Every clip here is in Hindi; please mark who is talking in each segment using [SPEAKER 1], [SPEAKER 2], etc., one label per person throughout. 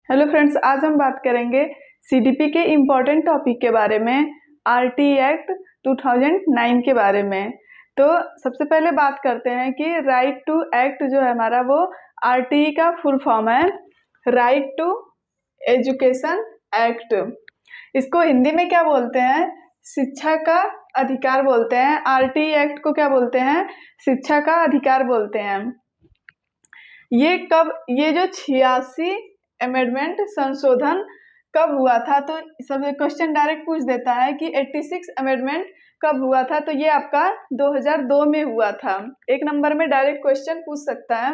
[SPEAKER 1] हेलो फ्रेंड्स, आज हम बात करेंगे सीडीपी के इम्पोर्टेंट टॉपिक के बारे में, आरटी एक्ट 2009 के बारे में। तो सबसे पहले बात करते हैं कि राइट टू एक्ट जो है हमारा, वो आरटीई का फुल फॉर्म है, राइट टू एजुकेशन एक्ट। इसको हिंदी में क्या बोलते हैं? शिक्षा का अधिकार बोलते हैं। आरटीई एक्ट को क्या बोलते हैं? शिक्षा का अधिकार बोलते हैं। ये जो 86 अमेंडमेंट संशोधन कब हुआ था? तो सब क्वेश्चन डायरेक्ट पूछ देता है कि 86 अमेंडमेंट कब हुआ था। तो ये आपका 2002 में हुआ था। एक नंबर में डायरेक्ट क्वेश्चन पूछ सकता है।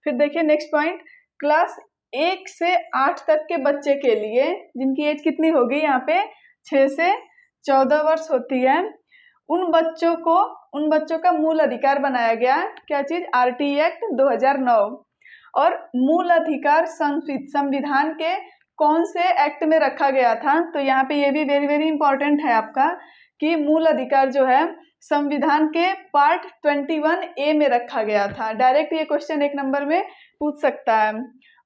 [SPEAKER 1] फिर देखिए नेक्स्ट पॉइंट, क्लास 1 से 8 तक के बच्चे के लिए, जिनकी एज कितनी होगी यहाँ पे, 6 से 14 वर्ष होती है, उन बच्चों का मूल अधिकार बनाया गया। क्या चीज? RTE act 2009। और मूल अधिकार संविधान के कौन से एक्ट में रखा गया था? तो यहाँ पे ये भी वेरी वेरी इंपॉर्टेंट है आपका कि मूल अधिकार जो है संविधान के पार्ट 21A में रखा गया था। डायरेक्ट ये क्वेश्चन एक नंबर में पूछ सकता है।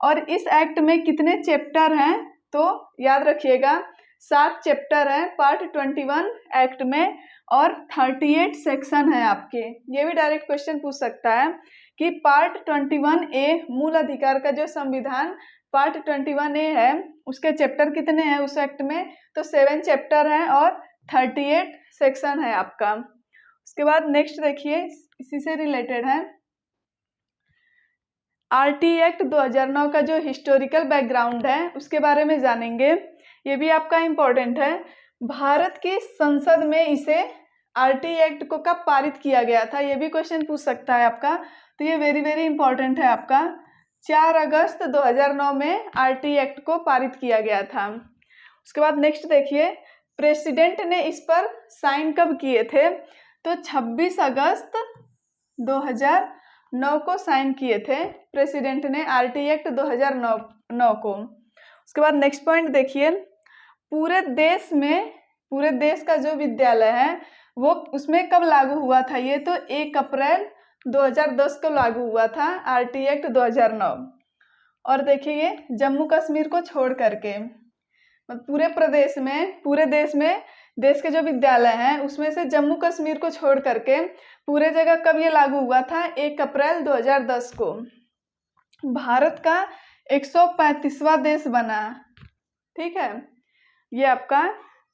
[SPEAKER 1] और इस एक्ट में कितने चैप्टर हैं? तो याद रखिएगा 7 चैप्टर हैं पार्ट 21 एक्ट में, और 38 सेक्शन है आपके। ये भी डायरेक्ट क्वेश्चन पूछ सकता है कि पार्ट 21A मूल अधिकार का जो संविधान पार्ट 21A है, उसके चैप्टर कितने हैं उस एक्ट में? तो 7 चैप्टर हैं और 38 सेक्शन है आपका। उसके बाद नेक्स्ट देखिए, इसी से रिलेटेड है, आरटीई एक्ट 2009 का जो हिस्टोरिकल बैकग्राउंड है उसके बारे में जानेंगे। ये भी आपका इम्पोर्टेंट है। भारत की संसद में इसे आरटीई एक्ट को कब पारित किया गया था? ये भी क्वेश्चन पूछ सकता है आपका। तो ये वेरी वेरी इंपॉर्टेंट है आपका। 4 अगस्त 2009 में आरटीई एक्ट को पारित किया गया था। उसके बाद नेक्स्ट देखिए, प्रेसिडेंट ने इस पर साइन कब किए थे? तो 26 अगस्त 2009 को साइन किए थे प्रेसिडेंट ने आरटीई एक्ट 2009 को। उसके बाद नेक्स्ट पॉइंट देखिए, पूरे देश का जो विद्यालय है वो उसमें कब लागू हुआ था? ये तो 1 अप्रैल 2010 को लागू हुआ था आरटीई एक्ट 2009। और देखिए ये जम्मू कश्मीर को छोड़ करके पूरे देश में देश के जो विद्यालय हैं उसमें से जम्मू कश्मीर को छोड़ करके पूरे जगह कब ये लागू हुआ था? 1 अप्रैल 2010 को। भारत का 135वां देश बना। ठीक है, ये आपका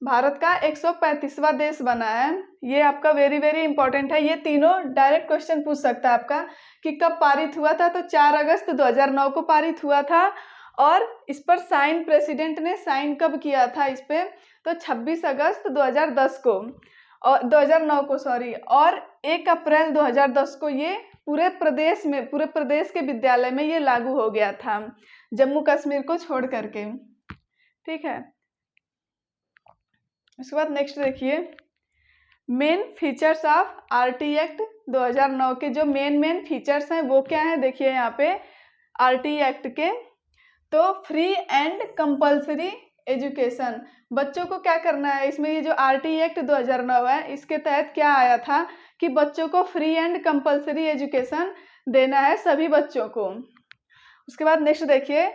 [SPEAKER 1] भारत का 135वां देश बना है। ये आपका वेरी वेरी इंपॉर्टेंट है। ये तीनों डायरेक्ट क्वेश्चन पूछ सकता है आपका कि कब पारित हुआ था? तो 4 अगस्त 2009 को पारित हुआ था। और इस पर साइन प्रेसिडेंट ने साइन कब किया था इस पे? तो 26 अगस्त 2010 को, और 2009 को सॉरी, और 1 अप्रैल 2010 को ये पूरे प्रदेश के विद्यालय में ये लागू हो गया था, जम्मू कश्मीर को छोड़ करके। ठीक है, उसके बाद नेक्स्ट देखिए, main features of RTE act 2009 के जो मेन फीचर्स हैं वो क्या हैं? देखिए यहाँ पे आरटीई एक्ट के, तो फ्री एंड कंपल्सरी एजुकेशन। बच्चों को क्या करना है इसमें? ये जो आरटीई एक्ट 2009 है इसके तहत क्या आया था कि बच्चों को फ्री एंड कंपल्सरी एजुकेशन देना है सभी बच्चों को। उसके बाद नेक्स्ट देखिए,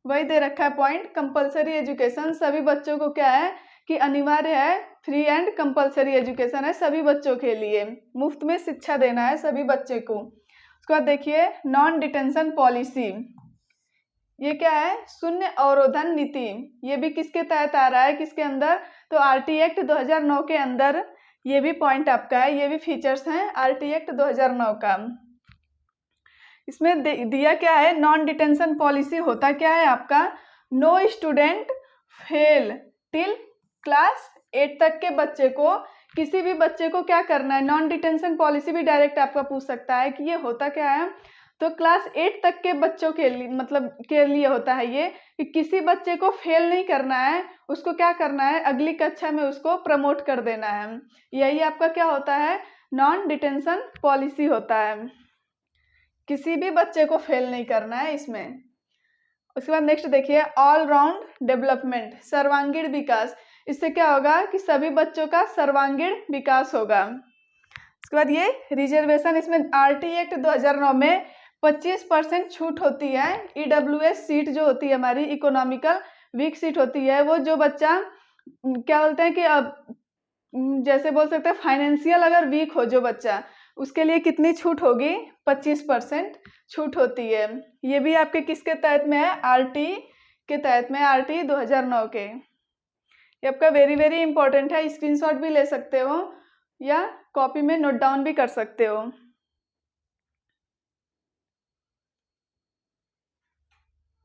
[SPEAKER 1] वही दे रखा है पॉइंट, कंपल्सरी एजुकेशन सभी बच्चों को क्या है कि अनिवार्य है, फ्री एंड कंपल्सरी एजुकेशन है सभी बच्चों के लिए, मुफ्त में शिक्षा देना है सभी बच्चे को। उसके बाद देखिए, नॉन डिटेंशन पॉलिसी, ये क्या है? शून्य अवरोधन नीति। ये भी किसके तहत आ रहा है, किसके अंदर? तो आरटीई एक्ट 2009 के अंदर। ये भी पॉइंट आपका है, ये भी फीचर्स हैं आरटीई एक्ट 2009 का। इसमें दिया क्या है? नॉन डिटेंशन पॉलिसी होता क्या है आपका? No student fail till class 8 तक के बच्चे को, किसी भी बच्चे को क्या करना है? नॉन डिटेंशन पॉलिसी भी डायरेक्ट आपका पूछ सकता है कि ये होता क्या है। तो क्लास 8 तक के बच्चों के लिए होता है ये कि किसी बच्चे को फेल नहीं करना है, उसको क्या करना है? अगली कक्षा में उसको प्रमोट कर देना है। यही आपका क्या होता है? नॉन डिटेंशन पॉलिसी होता है। किसी भी बच्चे को फेल नहीं करना है इसमें। उसके बाद नेक्स्ट देखिए, ऑल राउंड डेवलपमेंट, सर्वांगीण विकास। इससे क्या होगा कि सभी बच्चों का सर्वांगीण विकास होगा। उसके बाद ये रिजर्वेशन, इसमें आरटीई एक्ट 2009 में 25% छूट होती है। EWS सीट जो होती है हमारी इकोनॉमिकल वीक सीट होती है, वो जो बच्चा क्या बोलते हैं कि अब जैसे बोल सकते हैं फाइनेंशियल अगर वीक हो जो बच्चा, उसके लिए कितनी छूट होगी? 25% छूट होती है। ये भी आपके किसके तहत में है? RT के तहत में, RT 2009 के। ये आपका वेरी वेरी इंपॉर्टेंट है, स्क्रीनशॉट भी ले सकते हो या कॉपी में नोट डाउन भी कर सकते हो।